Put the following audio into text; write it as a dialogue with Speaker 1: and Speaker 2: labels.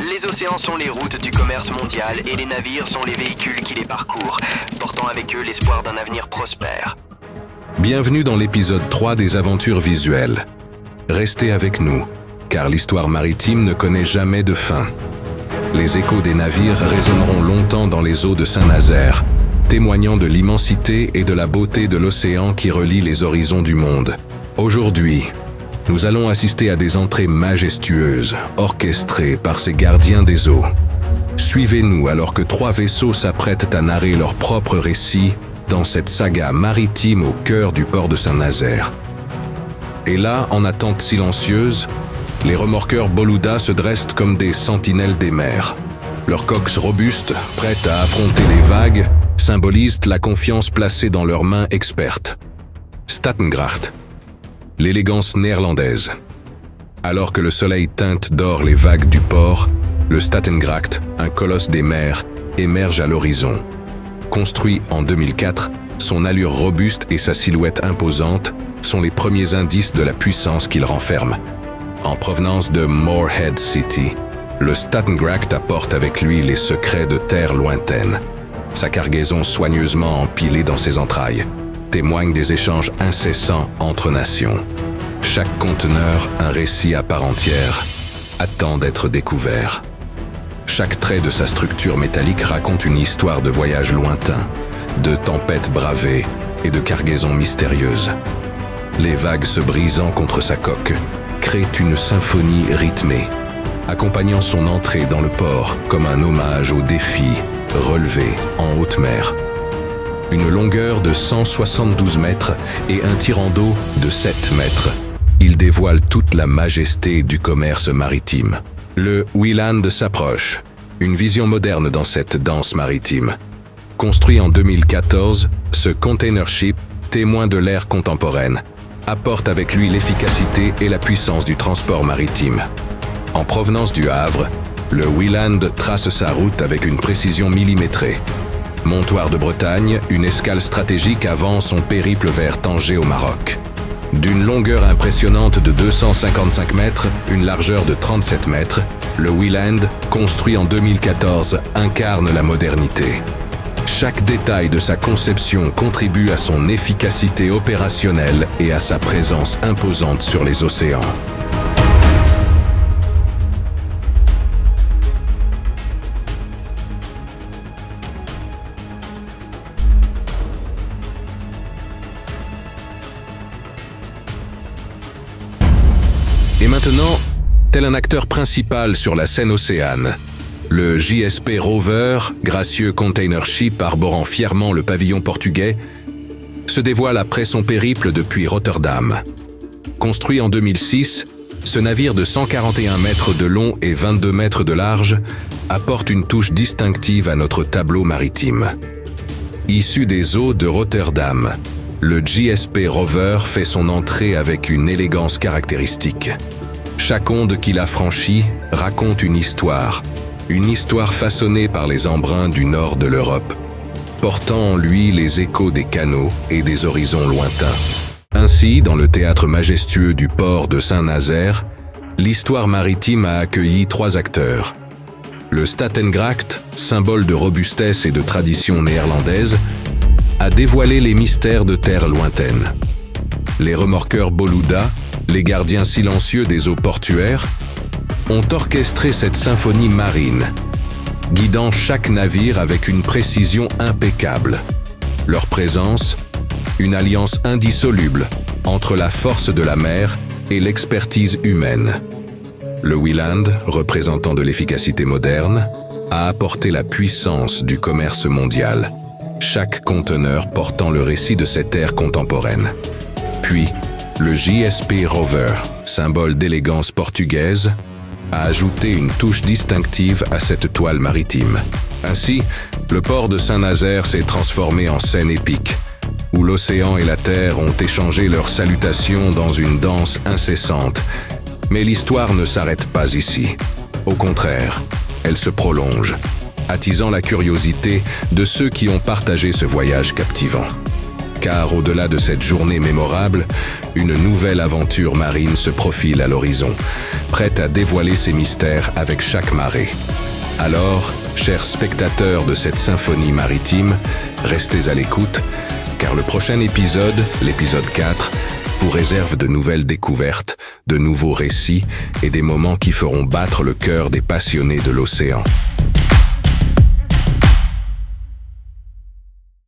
Speaker 1: Les océans sont les routes du commerce mondial et les navires sont les véhicules qui les parcourent, portant avec eux l'espoir d'un avenir prospère.
Speaker 2: Bienvenue dans l'épisode 3 des aventures visuelles. Restez avec nous, car l'histoire maritime ne connaît jamais de fin. Les échos des navires résonneront longtemps dans les eaux de Saint-Nazaire, témoignant de l'immensité et de la beauté de l'océan qui relie les horizons du monde. Aujourd'hui, nous allons assister à des entrées majestueuses, orchestrées par ces gardiens des eaux. Suivez-nous alors que 3 vaisseaux s'apprêtent à narrer leur propre récit dans cette saga maritime au cœur du port de Saint-Nazaire. Et là, en attente silencieuse, les remorqueurs Boluda se dressent comme des sentinelles des mers. Leurs coques robustes, prêtes à affronter les vagues, symbolisent la confiance placée dans leurs mains expertes. Stattengracht, l'élégance néerlandaise. Alors que le soleil teinte d'or les vagues du port, le Stattengracht, un colosse des mers, émerge à l'horizon. Construit en 2004, son allure robuste et sa silhouette imposante sont les premiers indices de la puissance qu'il renferme. En provenance de Moorhead City, le Stattengracht apporte avec lui les secrets de terres lointaines. Sa cargaison soigneusement empilée dans ses entrailles témoigne des échanges incessants entre nations. Chaque conteneur, un récit à part entière, attend d'être découvert. Chaque trait de sa structure métallique raconte une histoire de voyage lointain, de tempêtes bravées et de cargaisons mystérieuses. Les vagues se brisant contre sa coque créent une symphonie rythmée, accompagnant son entrée dans le port comme un hommage aux défis relevés en haute mer. Une longueur de 172 mètres et un tirant d'eau de 7 mètres. Il dévoile toute la majesté du commerce maritime. Le Wieland s'approche, une vision moderne dans cette danse maritime. Construit en 2014, ce container ship, témoin de l'ère contemporaine, apporte avec lui l'efficacité et la puissance du transport maritime. En provenance du Havre, le Wieland trace sa route avec une précision millimétrée. Montoir de Bretagne, une escale stratégique avant son périple vers Tanger au Maroc. D'une longueur impressionnante de 255 mètres, une largeur de 37 mètres, le Wieland, construit en 2014, incarne la modernité. Chaque détail de sa conception contribue à son efficacité opérationnelle et à sa présence imposante sur les océans. Et maintenant, tel un acteur principal sur la scène océane, le JSP Rover, gracieux container ship arborant fièrement le pavillon portugais, se dévoile après son périple depuis Rotterdam. Construit en 2006, ce navire de 141 mètres de long et 22 mètres de large apporte une touche distinctive à notre tableau maritime. Issu des eaux de Rotterdam, le JSP Rover fait son entrée avec une élégance caractéristique. Chaque onde qu'il a franchie raconte une histoire façonnée par les embruns du nord de l'Europe, portant en lui les échos des canaux et des horizons lointains. Ainsi, dans le théâtre majestueux du port de Saint-Nazaire, l'histoire maritime a accueilli 3 acteurs. Le Stattengracht, symbole de robustesse et de tradition néerlandaise, a dévoilé les mystères de terres lointaines. Les remorqueurs Boluda, les gardiens silencieux des eaux portuaires, ont orchestré cette symphonie marine, guidant chaque navire avec une précision impeccable. Leur présence, une alliance indissoluble entre la force de la mer et l'expertise humaine. Le Wieland, représentant de l'efficacité moderne, a apporté la puissance du commerce mondial, chaque conteneur portant le récit de cette ère contemporaine. Puis, le JSP Rover, symbole d'élégance portugaise, a ajouté une touche distinctive à cette toile maritime. Ainsi, le port de Saint-Nazaire s'est transformé en scène épique, où l'océan et la terre ont échangé leurs salutations dans une danse incessante. Mais l'histoire ne s'arrête pas ici. Au contraire, elle se prolonge, attisant la curiosité de ceux qui ont partagé ce voyage captivant. car au-delà de cette journée mémorable, une nouvelle aventure marine se profile à l'horizon, prête à dévoiler ses mystères avec chaque marée. Alors, chers spectateurs de cette symphonie maritime, restez à l'écoute, car le prochain épisode, l'épisode 4, vous réserve de nouvelles découvertes, de nouveaux récits et des moments qui feront battre le cœur des passionnés de l'océan.